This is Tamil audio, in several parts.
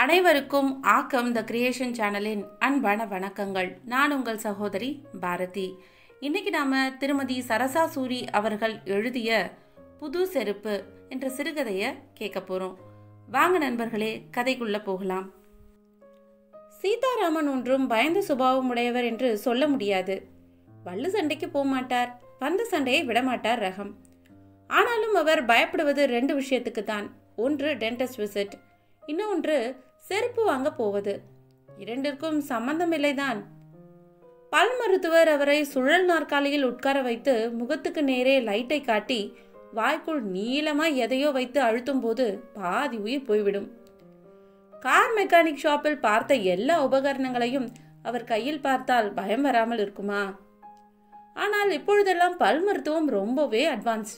அனைவருக்கும் ஆக்கம் த கிரியேஷன் சேனலின் அன்பான வணக்கங்கள். நான் உங்கள் சகோதரி பாரதி. இன்னைக்கு நாம திருமதி சரசா சூரி அவர்கள் எழுதிய புது செருப்பு என்ற சிறுகதையை கேட்க போறோம். வாங்க நண்பர்களே, கதைக்குள்ள போகலாம். சீதாராமன் ஒன்றும் பயந்த சுபாவம் உடையவர் என்று சொல்ல முடியாது. வள்ளு சண்டைக்கு போக மாட்டார், பந்து சண்டையை விடமாட்டார் ரகம். ஆனாலும் அவர் பயப்படுவது 2 விஷயத்துக்கு தான். ஒன்று டென்டிஸ்ட் விசிட், இன்னொன்று செருப்பு வாங்க போவது. இரண்டிற்கும் சம்பந்தமில்லைதான். பல் மருத்துவர் அவரை சுழல் நாற்காலியில் உட்கார வைத்து முகத்துக்கு நேரே லைட்டை காட்டி வாய்க்குள் நீளமாய் எதையோ வைத்து அழுத்தும் போது பாதி உயிர் போய்விடும். கார் மெக்கானிக் ஷாப்பில் பார்த்த எல்லா உபகரணங்களையும் அவர் கையில் பார்த்தால் பயம் வராமல் இருக்குமா? ஆனால் இப்பொழுதெல்லாம் பல் மருத்துவம் ரொம்பவே அட்வான்ஸ்.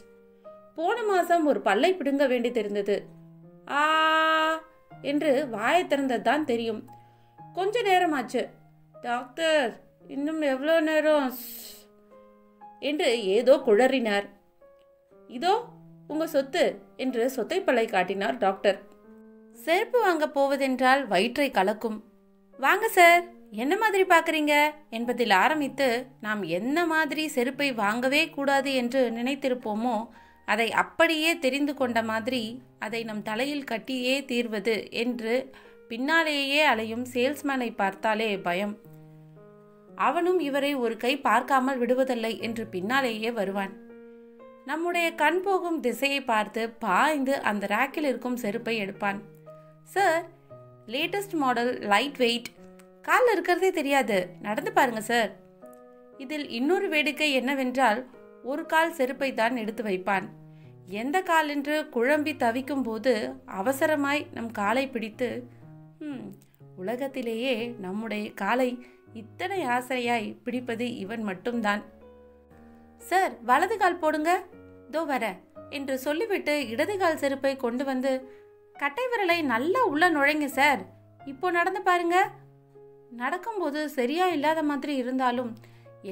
போன மாசம் ஒரு பல்லை பிடுங்க வேண்டி தெரிந்தது. ஆ என்று வாயை திறந்ததுதான் தெரியும். கொஞ்ச நேரம் ஆச்சு. டாக்டர், இன்னும் எவ்வளோ நேரம் என்று ஏதோ குழறினார். இதோ உங்க சொத்து என்று சொத்தை பல்லை காட்டினார் டாக்டர். செருப்பு வாங்க போவதென்றால் வயிற்றை கலக்கும். வாங்க சார், என்ன மாதிரி பார்க்குறீங்க என்பதில் ஆரம்பித்து நாம் என்ன மாதிரி செருப்பை வாங்கவே கூடாது என்று நினைத்திருப்போமோ அதை அப்படியே தெரிந்து கொண்ட மாதிரி அதை நம் தலையில் கட்டியே தீர்வது என்று பின்னாலேயே அலையும் சேல்ஸ்மேனை பார்த்தாலே பயம். அவனும் இவரை ஒரு கை பார்க்காமல் விடுவதில்லை என்று பின்னாலேயே வருவான். நம்முடைய கண் போகும் திசையை பார்த்து பாய்ந்து அந்த ரேக்கில் இருக்கும் செருப்பை எடுப்பான். Sir, latest model, light weight, காலில் இருக்கிறதே தெரியாது, நடந்து பாருங்க சார். இதில் இன்னொரு வேடிக்கை என்னவென்றால், ஒரு கால் செருப்பை தான் எடுத்து வைப்பான். எந்த கால் என்று குழம்பி தவிக்கும் போது அவசரமாய் நம் காலை பிடித்து, உலகத்திலேயே நம்முடைய காலை இத்தனை ஆசையாய் பிடிப்பது இவன் மட்டும்தான். சார், வலது கால் போடுங்க, தோ வர என்று சொல்லிவிட்டு இடது கால் செருப்பை கொண்டு வந்து, கட்டை விரலை நல்லா உள்ள நுழைங்க சார், இப்போ நடந்து பாருங்க. நடக்கும்போது சரியா இல்லாத மாதிரி இருந்தாலும்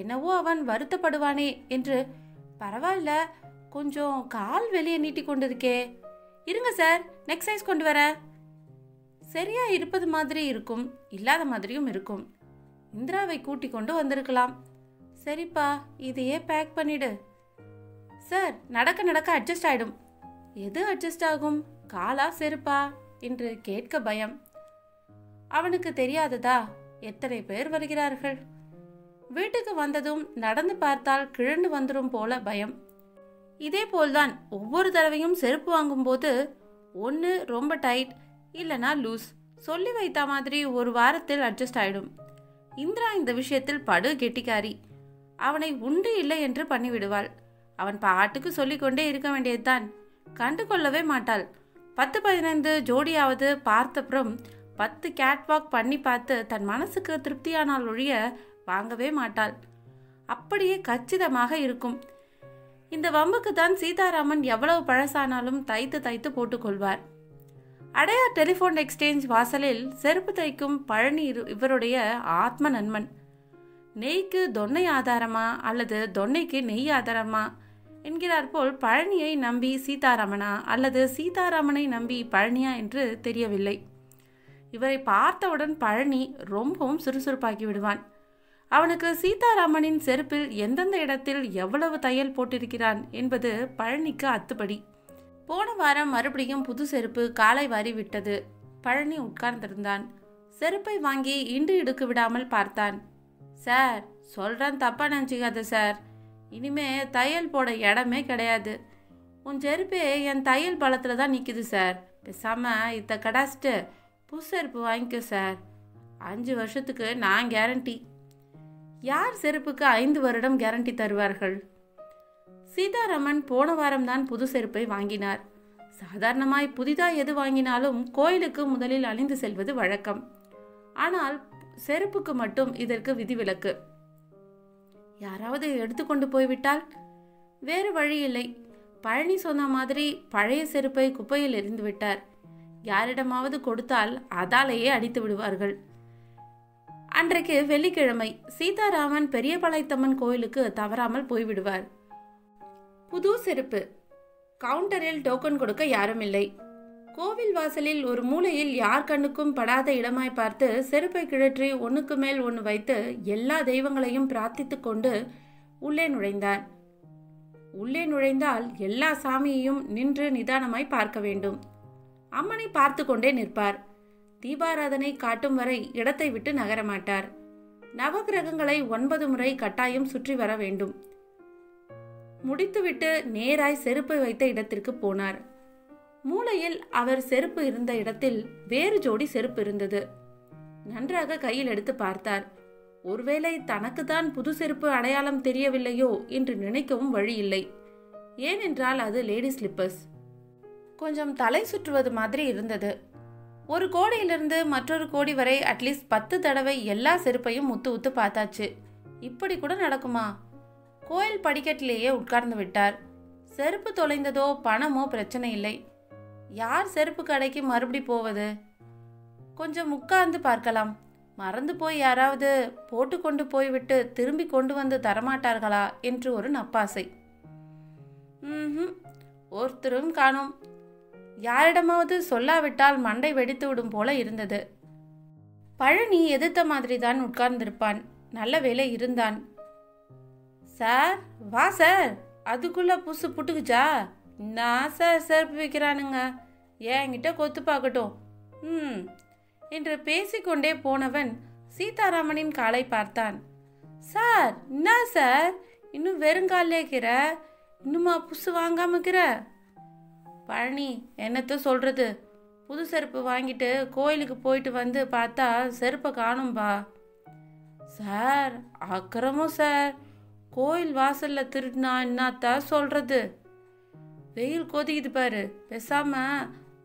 என்னவோ அவன் வருத்தப்படுவானே என்று, பரவாயில்ல, கொஞ்சம் கால் வெளியே நீட்டி கொண்டிருக்கே, இருங்க சார், நெக்ஸ்ட் சைஸ் கொண்டு வர. சரியா இருப்பது மாதிரி இருக்கும், இல்லாத மாதிரியும் இருக்கும். இந்திராவை கூட்டி கொண்டு வந்திருக்கலாம். சரிப்பா, இதையே பேக் பண்ணிடு. சார், நடக்க நடக்க அட்ஜஸ்ட் ஆயிடும். எது அட்ஜஸ்ட் ஆகும், காலா செருப்பா என்று கேட்க பயம். அவனுக்கு தெரியாததா எத்தனை பேர் வருகிறார்கள். வீட்டுக்கு வந்ததும் நடந்து பார்த்தால் கிழண்டு வந்துடும் போல பயம். இதே போல்தான் ஒவ்வொரு தடவையும் செருப்பு வாங்கும்போது ஒன்று ரொம்ப டைட், இல்லைனா லூஸ், சொல்லி வைத்த மாதிரி ஒரு வாரத்தில் அட்ஜஸ்ட் ஆயிடும். இந்திரா இந்த விஷயத்தில் படு கெட்டிக்காரி. அவனை உண்டு இல்லை என்று பண்ணிவிடுவாள். அவன் பாட்டுக்கு சொல்லிக்கொண்டே இருக்க வேண்டியதுதான், கண்டு கொள்ளவே மாட்டாள். 10-15 ஜோடியாவது பார்த்தப்புறம் 10 கேட்வாக் பண்ணி பார்த்து தன் மனசுக்கு திருப்தியானால் ஒழிய வாங்கவே மாட்டாள். அப்படியே கச்சிதமாக இருக்கும். இந்த வம்புக்கு தான் சீதாராமன் எவ்வளவு பழசானாலும் தைத்து தைத்து போட்டுக்கொள்வார். அடையார் டெலிஃபோன் எக்ஸ்சேஞ்ச் வாசலில் செருப்பு தைக்கும் பழனி இவருடைய ஆத்ம நண்பன். நெய்க்கு தொன்னை ஆதாரமா அல்லது தொன்னைக்கு நெய் ஆதாரமா என்கிறார் போல் பழனியை நம்பி சீதாராமனா அல்லது சீதாராமனை நம்பி பழனியா என்று தெரியவில்லை. இவரை பார்த்தவுடன் பழனி ரொம்பவும் சுறுசுறுப்பாக்கி விடுவான். அவனுக்கு சீதாராமனின் செருப்பில் எந்தெந்த இடத்தில் எவ்வளவு தையல் போட்டிருக்கிறான் என்பது பழனிக்கு அத்துப்படி. போன வாரம் மறுபடியும் புது செருப்பு காலை வாரி விட்டது. பழனி உட்கார்ந்திருந்தான். செருப்பை வாங்கி இண்டு இடுக்கு விடாமல் பார்த்தான். சார், சொல்றேன், தப்பா நினச்சிக்காத சார், இனிமே தையல் போட இடமே கிடையாது. உன் செருப்பே என் தையல் பழத்தில் தான் நிற்குது சார். பேசாம இத்த கடாச்சிட்டு புது செருப்பு வாங்கிக்கோ சார். 5 வருஷத்துக்கு நான் கேரண்டி. யார் செருப்புக்கு 5 வருடம் கேரண்டி தருவார்கள்? சீதாராமன் போன வாரம்தான் புது செருப்பை வாங்கினார். சாதாரணமாய் புதிதாக எது வாங்கினாலும் கோயிலுக்கு முதலில் அணிந்து செல்வது வழக்கம். ஆனால் செருப்புக்கு மட்டும் இதற்கு விதிவிலக்கு. யாராவது எடுத்துக்கொண்டு போய்விட்டால் வேறு வழி இல்லை. பழனி சொன்ன மாதிரி பழைய செருப்பை குப்பையில் எறிந்து விட்டார். யாரிடமாவது கொடுத்தால் அதாலேயே அடித்து விடுவார்கள். அன்றைக்கு வெள்ளிக்கிழமை. சீதாராமன் பெரியபாளையத்தம்மன் கோயிலுக்கு தவறாமல் போய்விடுவார். புது செருப்பு. கவுண்டரில் டோக்கன் கொடுக்க யாரும் இல்லை. கோவில் வாசலில் ஒரு மூலையில் யார் கண்ணுக்கும் படாத இடமாய் பார்த்து செருப்பை கிழற்றி ஒன்றுக்கு மேல் ஒன்று வைத்து எல்லா தெய்வங்களையும் பிரார்த்தித்து கொண்டு உள்ளே நுழைந்தார். உள்ளே நுழைந்தால் எல்லா சாமியையும் நின்று நிதானமாய் பார்க்க வேண்டும். அம்மனை பார்த்து கொண்டே நிற்பார். தீபாராதனை காட்டும் வரை இடத்தை விட்டு நகரமாட்டார். நவகிரகங்களை 9 முறை கட்டாயம் சுற்றி வர வேண்டும். முடித்துவிட்டு நேராய் செருப்பை வைத்த இடத்திற்கு போனார். மூலையில் அவர் செருப்பு இருந்த இடத்தில் வேறு ஜோடி செருப்பு இருந்தது. நன்றாக கையில் எடுத்து பார்த்தார். ஒருவேளை தனக்குத்தான் புது செருப்பு அடையாளம் தெரியவில்லையோ என்று நினைக்கவும் வழியில்லை. ஏனென்றால் அது லேடி ஸ்லிப்பர்ஸ். கொஞ்சம் தலை சுற்றுவது மாதிரி இருந்தது. ஒரு கோடியிலிருந்து மற்றொரு கோடி வரை அட்லீஸ்ட் 10 தடவை எல்லா செருப்பையும் உத்து உத்து பார்த்தாச்சு. இப்படி கூட நடக்குமா? கோயில் படிக்கட்டிலேயே உட்கார்ந்து விட்டார். செருப்பு தொலைந்ததோ பணமோ பிரச்சனை இல்லை. யார் செருப்பு கடைக்கு மறுபடி போவது? கொஞ்சம் உட்கார்ந்து பார்க்கலாம். மறந்து போய் யாராவது போட்டு கொண்டு போய்விட்டு திரும்பி கொண்டு வந்து தரமாட்டார்களா என்று ஒரு நப்பாசை. ஒருத்தரும் காணோம். யாரிடமாவது சொல்லாவிட்டால் மண்டை வெடித்து விடும் போல இருந்தது. பழனி எதிர்த்த மாதிரி தான் உட்கார்ந்திருப்பான். நல்ல வேலை இருந்தான். சார், வா சார், அதுக்குள்ள புசு புட்டுக்குச்சா? நான் சார் செருப்பு வைக்கிறானுங்க, என்கிட்ட கொத்து பார்க்கட்டும் என்று பேசிக்கொண்டே போனவன் சீதாராமனின் காலை பார்த்தான். சார், என்ன சார் இன்னும் வெறுங்காலேக்கிற? இன்னுமா புசு வாங்காமக்கிற? பழனி, என்னத்த சொல்றது, புது செருப்பு வாங்கிட்டு கோயிலுக்கு போயிட்டு வந்து பார்த்தா செருப்பை காணும்பா. சார், அக்கிரமம் சார், கோயில் வாசல்ல திருடினா என்னத்தான் சொல்றது? வெயில் கொதிக்குது பாரு, பேசாம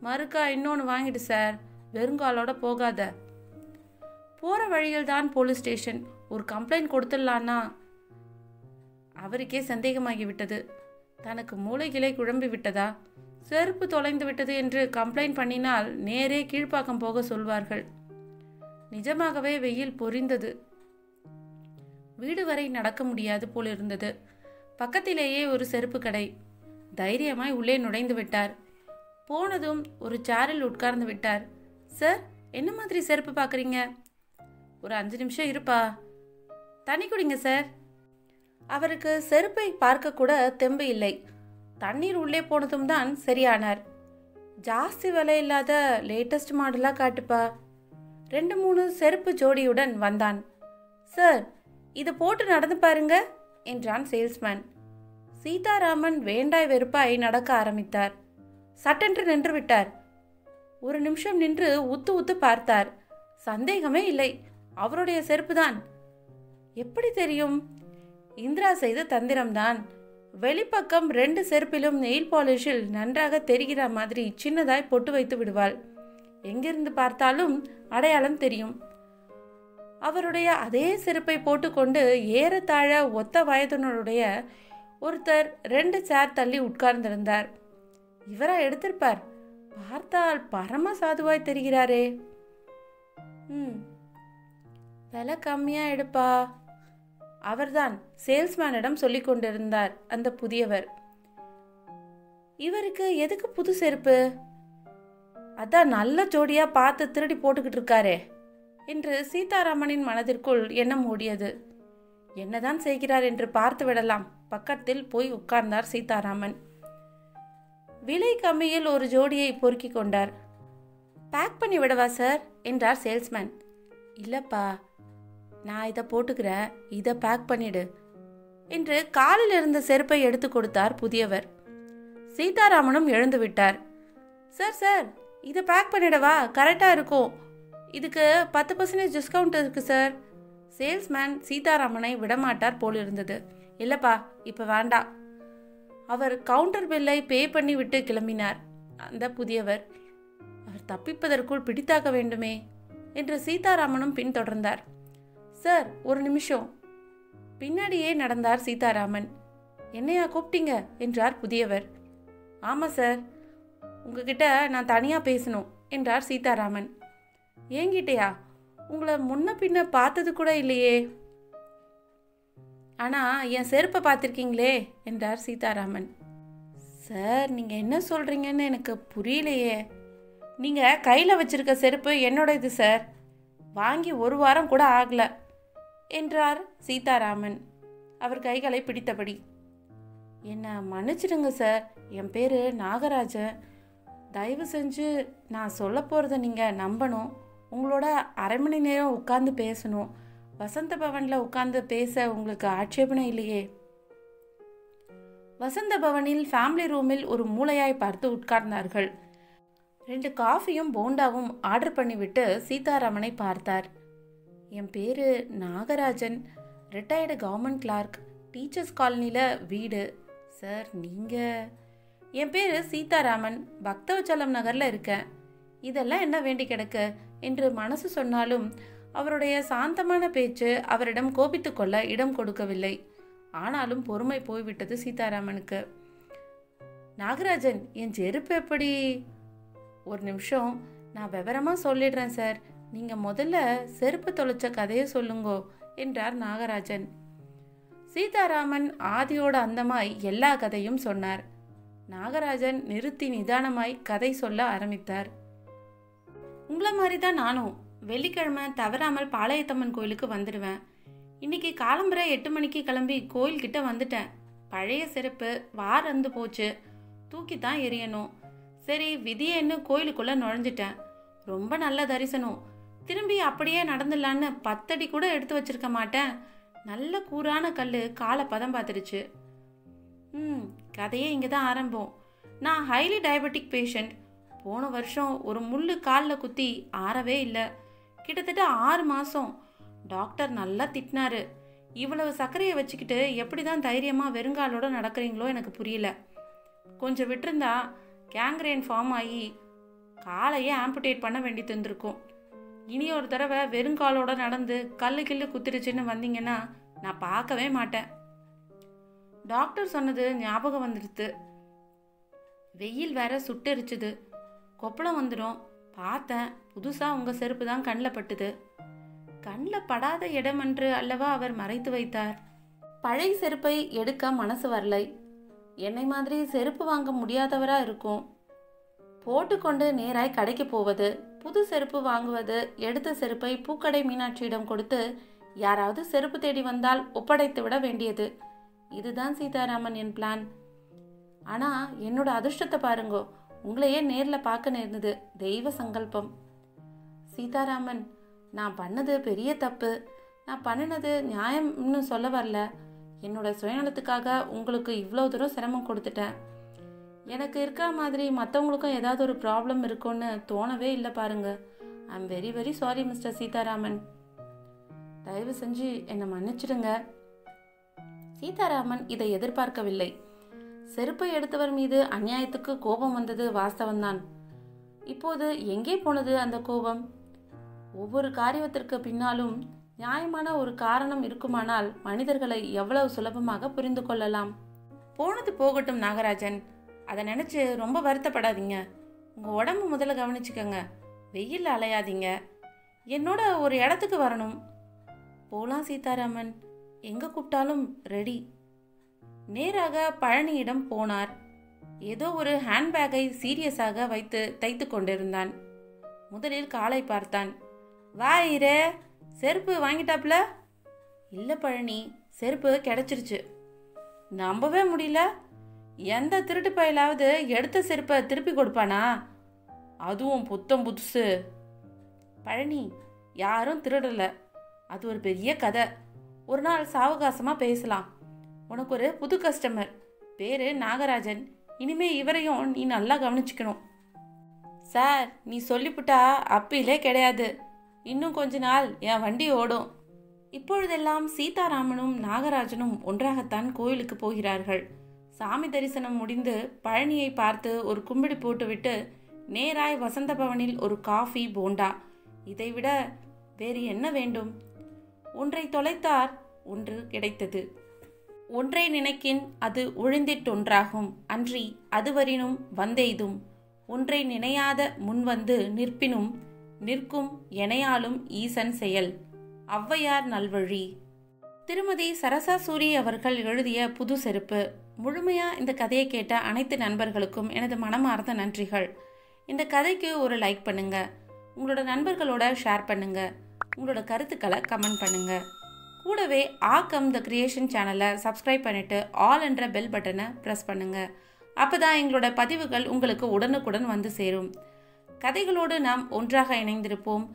மறுக்கா இன்னொன்று வாங்கிடு சார், வெறுங்காலோட போகாத. போற வழியில் தான் போலீஸ் ஸ்டேஷன். ஒரு கம்ப்ளைண்ட் கொடுத்துடலான்னா? அவருக்கே சந்தேகமாகிவிட்டது. தனக்கு மூளைகளை குழம்பி விட்டதா? செருப்பு தொலைந்து விட்டது என்று கம்ப்ளைண்ட் பண்ணினால் நேரே கீழ்ப்பாக்கம் போக சொல்வார்கள். நிஜமாகவே வெயில் பொரிந்தது. வீடு வரை நடக்க முடியாது போலிருந்தது. பக்கத்திலேயே ஒரு செருப்பு கடை. தைரியமாய் உள்ளே நுழைந்து விட்டார். போனதும் ஒரு சேரில் உட்கார்ந்து விட்டார். சார், என்ன மாதிரி செருப்பு பார்க்குறீங்க? ஒரு 5 நிமிஷம் இருப்பா. தண்ணி குடிங்க சார். அவருக்கு செருப்பை பார்க்க கூட தெம்பு இல்லை. தண்ணீர் உள்ளே போனதும் தான் சரியானார். ஜாஸ்தி விலை இல்லாத லேட்டஸ்ட் மாடலாக காட்டுப்பா. 2-3 செருப்பு ஜோடியுடன் வந்தான். சார், இதை போட்டு நடந்து பாருங்க என்றான் சேல்ஸ்மேன். சீதாராமன் வேண்டாய் வெறுப்பாய் நடக்க ஆரம்பித்தார். சட்டென்று நின்று விட்டார். ஒரு நிமிஷம் நின்று உத்து உத்து பார்த்தார். சந்தேகமே இல்லை, அவருடைய செருப்புதான். எப்படி தெரியும்? இந்திரா செய்த தந்திரம்தான். வெளிப்பக்கம் 2 செருப்பிலும் நெயில் பாலிஷில் நன்றாக தெரிகிற மாதிரி சின்னதாய் பொட்டு வைத்து விடுவாள். எங்கிருந்து பார்த்தாலும் அடையாளம் தெரியும். அவருடைய அதே செருப்பை போட்டுக்கொண்டு ஏறத்தாழ ஒத்த வயதினருடைய ஒருத்தர் 2 சேர் தள்ளி உட்கார்ந்திருந்தார். இவரா எடுத்திருப்பார்? பார்த்தால் பரம சாதுவாய் தெரிகிறாரே. விலை கம்மியா எடுப்பா. அவர்தான் சேல்ஸ்மேனிடம் சொல்லிக் கொண்டிருந்தார் அந்த புதியவர். இவருக்கு எதுக்கு புது செருப்பு? அதான் நல்ல ஜோடியா பார்த்து திருடி போட்டுக்கிட்டு இருக்காரே என்று சீதாராமனின் மனதிற்குள் எண்ணம் ஓடியது. என்னதான் செய்கிறார் என்று பார்த்து விடலாம். பக்கத்தில் போய் உட்கார்ந்தார் சீதாராமன். விலை கம்மியில் ஒரு ஜோடியை பொறுக்கி கொண்டார். பேக் பண்ணி விடவா சார் என்றார் சேல்ஸ்மேன். இல்லப்பா, நான் இதை போட்டுக்கிறேன், இதை பேக் பண்ணிடு என்று காலில் இருந்த செருப்பை எடுத்து கொடுத்தார் புதியவர். சீதாராமனும் எழுந்து விட்டார். சார் சார், இதை பேக் பண்ணிடவா? கரெக்டாக இருக்கும். இதுக்கு 10% டிஸ்கவுண்ட் இருக்கு சார். சேல்ஸ்மேன் சீதாராமனை விடமாட்டார் போலிருந்தது. இல்லப்பா, இப்போ வேண்டாம். அவர் கவுண்டர் பில்லை பே பண்ணி விட்டு கிளம்பினார். அந்த புதியவர், அவர் தப்பிப்பதற்குள் பிடித்தாக்க வேண்டுமே என்று சீதாராமனும் பின்தொடர்ந்தார். சார், ஒரு நிமிஷம். பின்னாடியே நடந்தார் சீதாராமன். என்னையா கூப்பிட்டீங்க என்றார் புதியவர். ஆமாம் சார், உங்ககிட்ட நான் தனியாக பேசணும் என்றார் சீதாராமன். ஏங்கிட்டயா? உங்களை முன்ன பின்ன பார்த்தது கூட இல்லையே. ஆனால் என் செருப்பை பார்த்துருக்கீங்களே என்றார் சீதாராமன். சார், நீங்கள் என்ன சொல்கிறீங்கன்னு எனக்கு புரியலையே. நீங்கள் கையில் வச்சிருக்க செருப்பு என்னோட இது சார், வாங்கி 1 வாரம் கூட ஆகல என்றார் சீதாராமன் அவர் கைகளை பிடித்தபடி. என்னை மன்னிச்சிடுங்க சார், என் பேர் நாகராஜன். தயவு செஞ்சு நான் சொல்ல போகிறத நீங்கள் நம்பணும். உங்களோட அரை மணி நேரம் உட்காந்து பேசணும். வசந்த பவனில் உட்காந்து பேச உங்களுக்கு ஆட்சேபனை இல்லையே? வசந்த பவனில் ஃபேமிலி ரூமில் ஒரு மூலையாய் பார்த்து உட்கார்ந்தார்கள். 2 காஃபியும் போண்டாவும் ஆர்டர் பண்ணிவிட்டு சீதாராமனை பார்த்தார். என் பேர் Nagarajan, retired government clerk, teachers காலனியில் வீடு. சார் நீங்கள்? என் பேர் சீதாராமன், பக்தவச்சலம் நகரில் இருக்கேன். இதெல்லாம் என்ன வேண்டி கிடக்க என்று மனசு சொன்னாலும் அவருடைய சாந்தமான பேச்சு அவரிடம் கோபித்து கொள்ள இடம் கொடுக்கவில்லை. ஆனாலும் பொறுமை போய்விட்டது சீதாராமனுக்கு. நாகராஜன், என் செருப்பு எப்படி? ஒரு நிமிஷம், நான் விவரமாக சொல்லிடுறேன் சார், நீங்கள் முதல்ல செருப்பு தொலைச்ச கதையை சொல்லுங்கோ என்றார் நாகராஜன். சீதாராமன் ஆதியோட அந்தமாய் எல்லா கதையும் சொன்னார். நாகராஜன் நிறுத்தி நிதானமாய் கதை சொல்ல ஆரம்பித்தார். உங்களை மாதிரி தான் நானும் வெள்ளிக்கிழமை தவறாமல் பாளையத்தம்மன் கோயிலுக்கு வந்துடுவேன். இன்னைக்கு காலம்பரை 8 மணிக்கு கிளம்பி கோயில்கிட்ட வந்துட்டேன். பழைய செருப்பு வாரந்து போச்சு, தூக்கி தான் எறியணும். சரி விதியேன்னு கோயிலுக்குள்ளே நுழைஞ்சிட்டேன். ரொம்ப நல்ல தரிசனம். திரும்பி அப்படியே நடந்துடலான்னு 10 அடி கூட எடுத்து வச்சிருக்க மாட்டேன். நல்ல கூரான கல் காலை பதம் பார்த்துருச்சு. கதையே இங்கே தான் ஆரம்பம். நான் ஹைலி டயபெட்டிக் பேஷண்ட். போன வருஷம் ஒரு முள்ளு காலில் குத்தி ஆறவே இல்லை. கிட்டத்தட்ட 6 மாதம். டாக்டர் நல்லா திட்டினாரு. இவ்வளவு சர்க்கரையை வச்சுக்கிட்டு எப்படி தான் தைரியமாக வெறுங்காலோடு நடக்கிறீங்களோ எனக்கு புரியல. கொஞ்சம் விட்டுருந்தா கேங்க்ரைன் ஃபார்ம் ஆகி காலையே ஆம்புடேட் பண்ண வேண்டி தந்திருக்கும். இனி ஒரு தடவை வெறுங்காலோட நடந்து கல்லு குத்திருச்சுன்னு வந்தீங்கன்னா நான் பார்க்கவே மாட்டேன். டாக்டர் சொன்னது ஞாபகம் வந்துடுது. வெயில் வேற சுட்டெரிச்சுது, கொப்பளம் வந்துடும். பார்த்தேன், புதுசாக உங்கள் செருப்பு தான் கண்ணில் பட்டுது. கண்ணில் படாத இடமென்று அல்லவா அவர் மறைத்து வைத்தார். பழைய செருப்பை எடுக்க மனசு வரலை. என்னை மாதிரி செருப்பு வாங்க முடியாதவராக இருக்கும். போட்டுக்கொண்டு நேராய் கடைக்கு போவது, புது செருப்பு வாங்குவது, எடுத்த செருப்பை பூக்கடை மீனாட்சியிடம் கொடுத்து யாராவது செருப்பு தேடி வந்தால் ஒப்படைத்து விட வேண்டியது. இதுதான் சீதாராமன் என் பிளான். ஆனால் என்னோட அதிர்ஷ்டத்தை பாருங்கோ, உங்களையே நேரில் பார்க்க நேர்ந்தது. தெய்வ சங்கல்பம். சீதாராமன், நான் பண்ணது பெரிய தப்பு. நான் பண்ணினது நியாயம்னு சொல்ல வரல. என்னோட சுயநலத்துக்காக உங்களுக்கு இவ்வளோ தூரம் சிரமம் கொடுத்துட்டேன். எனக்கு இருக்கிற மாதிரி மற்றவங்களுக்கும் ஏதாவது ஒரு ப்ராப்ளம் இருக்கும்னு தோணவே இல்லை பாருங்க. I am very very sorry mister Sitharaman. தயவு செஞ்சு என்னை மன்னிச்சிடுங்க. சீதாராமன் இதை எதிர்பார்க்கவில்லை. செருப்பை எடுத்தவர் மீது அநியாயத்துக்கு கோபம் வந்தது வாஸ்தவம்தான். இப்போது எங்கே போனது அந்த கோபம்? ஒவ்வொரு காரியத்திற்கு பின்னாலும் நியாயமான ஒரு காரணம் இருக்குமானால் மனிதர்களை எவ்வளவு சுலபமாக புரிந்து கொள்ளலாம். போனது போகட்டும் நாகராஜன், அதை நினச்சி ரொம்ப வருத்தப்படாதீங்க. உங்கள் உடம்பு முதல்ல கவனிச்சுக்கோங்க. வெயில் அலையாதீங்க. என்னோட ஒரு இடத்துக்கு வரணும். போலாம் சீதாராமன், எங்கே கூப்பிட்டாலும் ரெடி. நேராக பழனியிடம் போனார். ஏதோ ஒரு ஹேண்ட்பேக்கை சீரியஸாக வைத்து தைத்து கொண்டிருந்தான். முதலில் காலை பார்த்தான். வா இரே, செருப்பு வாங்கிட்டாப்ல? இல்லை பழனி, செருப்பு கிடைச்சிருச்சு. நம்பவே முடியல. எந்த திருட்டு பயிலாவது எடுத்த செருப்பை திருப்பி கொடுப்பானா? அதுவும் புத்தம் புதுசு. பழனி, யாரும் திருடலை. அது ஒரு பெரிய கதை. ஒரு நாள் சாவகாசமாக பேசலாம். உனக்கு ஒரு புது கஸ்டமர், பேர் நாகராஜன். இனிமே இவரையும் நீ நல்லா கவனிச்சுக்கணும். சார், நீ சொல்லிவிட்டா அப்பிலே கிடையாது. இன்னும் கொஞ்ச நாள் என் வண்டி ஓடும். இப்பொழுதெல்லாம் சீதாராமனும் நாகராஜனும் ஒன்றாகத்தான் கோயிலுக்கு போகிறார்கள். சாமி தரிசனம் முடிந்து பழனியை பார்த்து ஒரு கும்பிடு போட்டுவிட்டு நேராய் வசந்த பவனில் ஒரு காஃபி போண்டா. இதைவிட வேறு என்ன வேண்டும்? ஒன்றை தொலைத்தார், ஒன்று கிடைத்தது. ஒன்றை நினைக்கின் அது ஒழிந்திட்டொன்றாகும், அன்றி அதுவரினும் வந்தெய்தும். ஒன்றை நினையாத முன்வந்து நிற்பினும் நிற்கும் எனையாலும் ஈசன் செயல். ஔவையார் நல்வழி. திருமதி சரசா சூரி அவர்கள் எழுதிய புது செருப்பு. முழுமையாக இந்த கதையை கேட்ட அனைத்து நண்பர்களுக்கும் எனது மனமார்ந்த நன்றிகள். இந்த கதைக்கு ஒரு லைக் பண்ணுங்க, உங்களோட நண்பர்களோட ஷேர் பண்ணுங்க, உங்களோட கருத்துக்களை கமெண்ட் பண்ணுங்க. கூடவே ஆக்கம் த கிரியேஷன் சேனலை சப்ஸ்கிரைப் பண்ணிட்டு ஆல் என்ற பெல் பட்டனை ப்ரெஸ் பண்ணுங்க. அப்பதான் எங்களோட பதிவுகள் உங்களுக்கு உடனுக்குடன் வந்து சேரும். கதைகளோடு நாம் ஒன்றாக இணைந்திருப்போம்.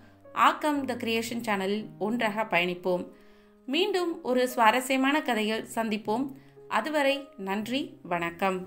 ஆக்கம் த கிரியேஷன் சேனலில் ஒன்றாக பயணிப்போம். மீண்டும் ஒரு சுவாரஸ்யமான கதையில் சந்திப்போம். அதுவரை நன்றி, வணக்கம்.